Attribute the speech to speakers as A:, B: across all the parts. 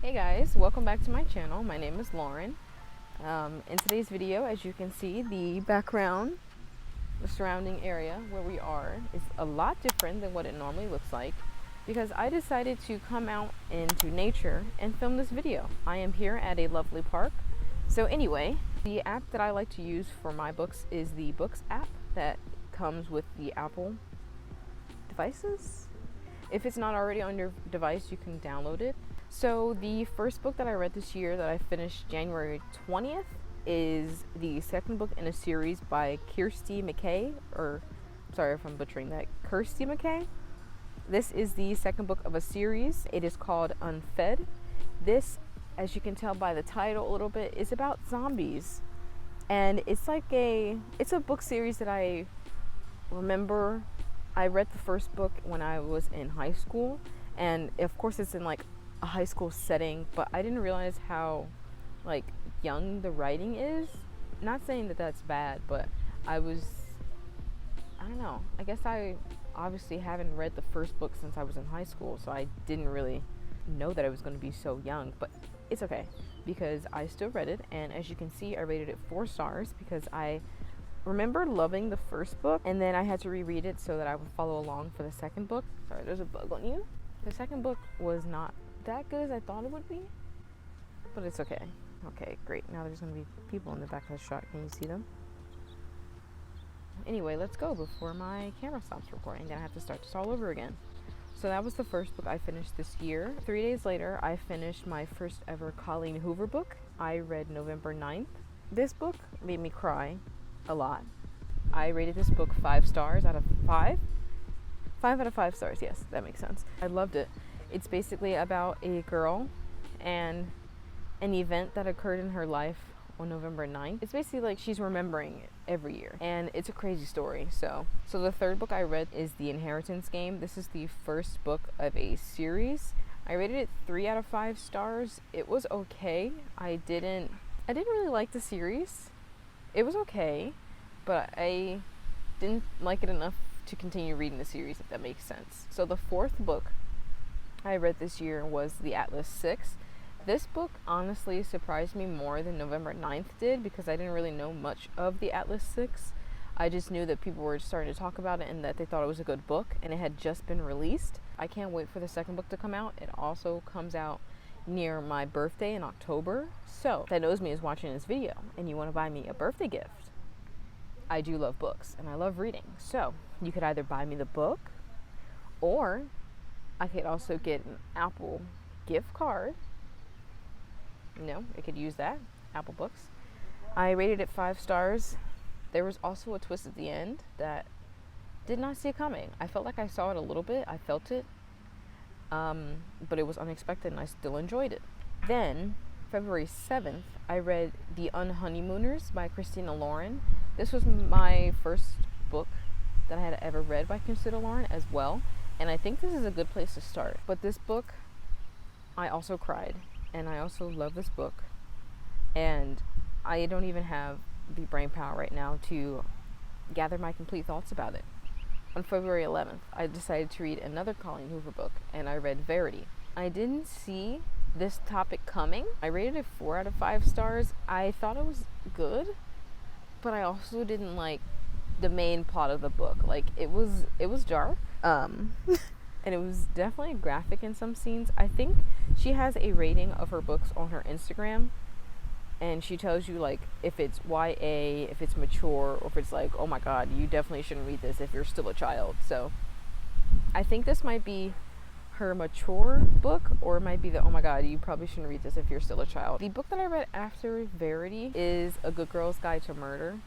A: Hey guys, welcome back to my channel. My name is Lauryn. In today's video, as you can see, the background, the surrounding area where we are is a lot different than what it normally looks like because I decided to come out into nature and film this video. I am here at a lovely park. So anyway, the app that I like to use for my books is the Books app that comes with the Apple devices. If it's not already on your device, you can download it. So the first book that I read this year that I finished January 20th is the second book in a series by Kirsty McKay, or sorry if I'm butchering that, Kirsty McKay. This is the second book of a series. It is called Unfed. This, as you can tell by the title a little bit, is about zombies. And it's a book series that I remember. I read the first book when I was in high school, and of course it's in like a high school setting, but I didn't realize how like young the writing is. Not saying that that's bad, but I don't know, I guess I obviously haven't read the first book since I was in high school, so I didn't really know that I was going to be so young. But it's okay because I still read it, and as you can see, I rated it 4 stars because I remember loving the first book, and then I had to reread it so that I would follow along for the second book. Sorry, there's a bug on you. The second book was not that good as I thought it would be, but it's okay. Okay, great. Now there's going to be people in the back of the shot. Can you see them? Anyway, let's go before my camera stops recording. Then I have to start this all over again. So that was the first book I finished this year. 3 days later, I finished my first ever Colleen Hoover book. I read November 9th. This book made me cry a lot. I rated this book 5 stars out of 5. 5 out of 5 stars, yes, that makes sense. I loved it. It's basically about a girl and an event that occurred in her life on November 9th. It's basically like she's remembering it every year, and it's a crazy story. So the third book I read is The Inheritance Game. This is the first book of a series. I rated it 3 out of 5 stars. It was okay. I didn't really like the series. It was okay, but I didn't like it enough to continue reading the series, if that makes sense. So the fourth book I read this year was The Atlas 6. This book honestly surprised me more than November 9th did because I didn't really know much of The Atlas 6. I just knew that people were starting to talk about it and that they thought it was a good book, and it had just been released. I can't wait for the second book to come out. It also comes out near my birthday in October. So that knows me is watching this video and you want to buy me a birthday gift. I do love books and I love reading. So you could either buy me the book, or I could also get an Apple gift card. I could use that. Apple Books. I rated it 5 stars. There was also a twist at the end that did not see it coming. I felt like I saw it a little bit. I felt it. But it was unexpected and I still enjoyed it. Then, February 7th, I read The Unhoneymooners by Lauryn. This was my first book that I had ever read by Lauryn as well. And I think this is a good place to start. But this book, I also cried. And I also love this book. And I don't even have the brain power right now to gather my complete thoughts about it. On February 11th, I decided to read another Colleen Hoover book, and I read Verity. I didn't see this topic coming. I rated it 4 out of 5 stars. I thought it was good, but I also didn't like the main plot of the book. Like, it was dark, and it was definitely graphic in some scenes. I think she has a rating of her books on her Instagram, and she tells you like if it's YA, if it's mature, or if it's like, oh my god, you definitely shouldn't read this if you're still a child. So I think this might be her mature book, or it might be the, oh my god, you probably shouldn't read this if you're still a child. The book that I read after Verity is A Good Girl's Guide to Murder.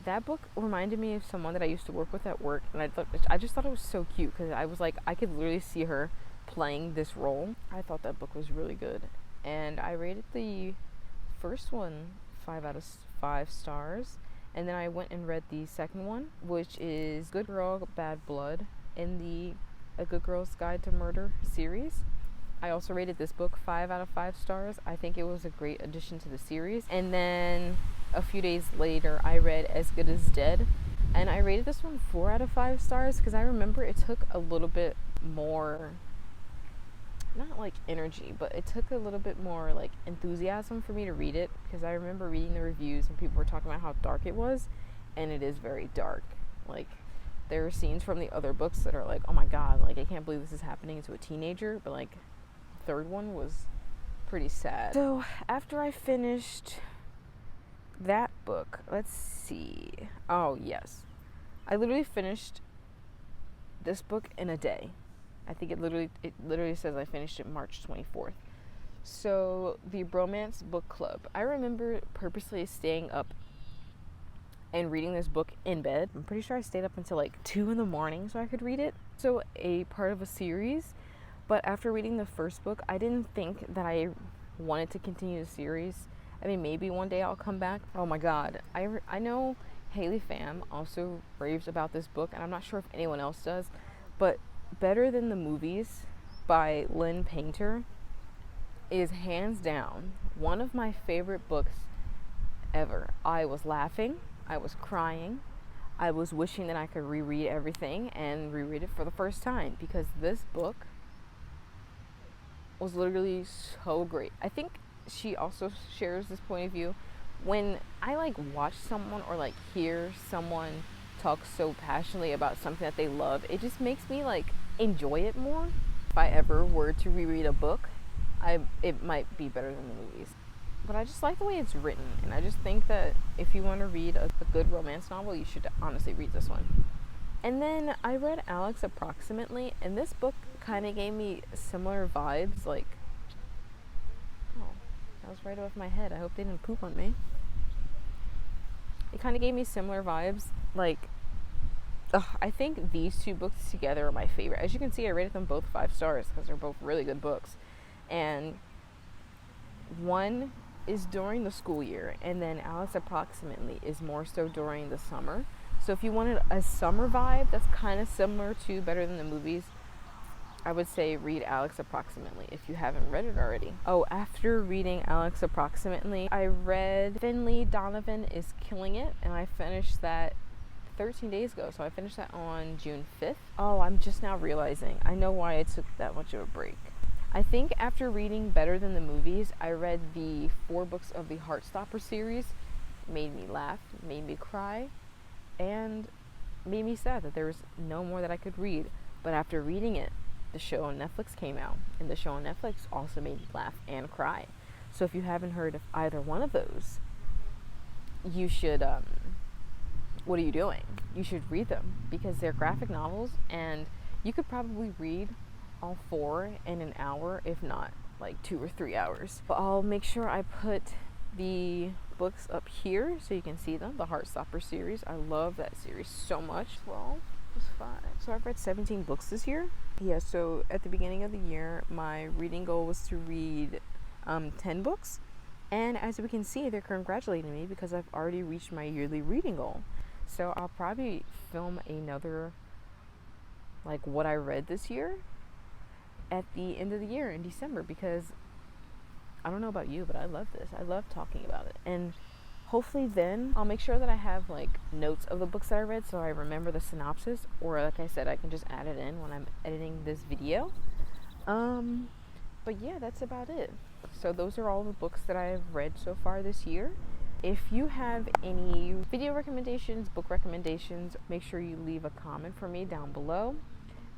A: That book reminded me of someone that I used to work with at work, and I just thought it was so cute because I was like, I could literally see her playing this role. I thought that book was really good, and I rated the first one 5 out of 5 stars, and then I went and read the second one, which is Good Girl, Bad Blood, in the A Good Girl's Guide to Murder series. I also rated this book 5 out of 5 stars. I think it was a great addition to the series. And then a few days later, I read As Good as Dead, and I rated this one 4 out of 5 stars because I remember it took a little bit more not like energy, but it took a little bit more like enthusiasm for me to read it, because I remember reading the reviews and people were talking about how dark it was, and it is very dark. Like, there are scenes from the other books that are like, oh my god, like I can't believe this is happening to a teenager, but like the third one was pretty sad. So after I finished that book, let's see. Oh yes, I literally finished this book in a day. I think it literally says I finished it March 24th. So the Bromance Book Club. I remember purposely staying up and reading this book in bed. I'm pretty sure I stayed up until like 2 in the morning so I could read it. So a part of a series. But after reading the first book, I didn't think that I wanted to continue the series. I mean, maybe one day I'll come back. Oh my god. I know Haley Pham also raves about this book, and I'm not sure if anyone else does, but Better Than the Movies by Lynn Painter is hands down one of my favorite books ever. I was laughing, I was crying, I was wishing that I could reread everything and reread it for the first time, because this book was literally so great. I think she also shares this point of view. When I like watch someone or like hear someone talk so passionately about something that they love, it just makes me like enjoy it more. If I ever were to reread a book, it might be Better Than the Movies. But I just like the way it's written, and I just think that if you want to read a good romance novel, you should honestly read this one. And then I read Alex Approximately, and this book kind of gave me similar vibes. Like, oh, that was right above my head. I hope they didn't poop on me. It kind of gave me similar vibes. Like, I think these two books together are my favorite. As you can see, I rated them both 5 stars because they're both really good books. And one is during the school year, and then Alex Approximately is more so during the summer. So if you wanted a summer vibe that's kind of similar to Better Than the Movies, I would say read Alex Approximately if you haven't read it already. Oh, after reading Alex Approximately, I read Finley Donovan Is Killing It, and I finished that 13 days ago. So I finished that on June 5th. Oh, I'm just now realizing. I know why I took that much of a break. I think after reading Better Than the Movies, I read the 4 books of the Heartstopper series. Made me laugh, made me cry, and made me sad that there was no more that I could read. But after reading it, the show on Netflix came out, and the show on Netflix also made me laugh and cry. So if you haven't heard of either one of those, you should, what are you doing? You should read them, because they're graphic novels, and you could probably read all 4 in an hour, if not like 2 or 3 hours. But I'll make sure I put the books up here so you can see them. The Heartstopper series, I love that series so much. 12 plus 5, so I've read 17 books this year. Yeah, so at the beginning of the year, my reading goal was to read 10 books, and as we can see, they're congratulating me because I've already reached my yearly reading goal. So I'll probably film another like what I read this year at the end of the year in December, because I don't know about you, but I love this. I love talking about it. And hopefully then I'll make sure that I have like notes of the books that I read so I remember the synopsis, or like I said, I can just add it in when I'm editing this video. But yeah, that's about it. So those are all the books that I've read so far this year. If you have any video recommendations, book recommendations, make sure you leave a comment for me down below.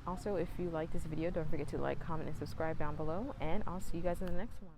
A: Also, if you like this video, don't forget to like, comment, and subscribe down below, and I'll see you guys in the next one.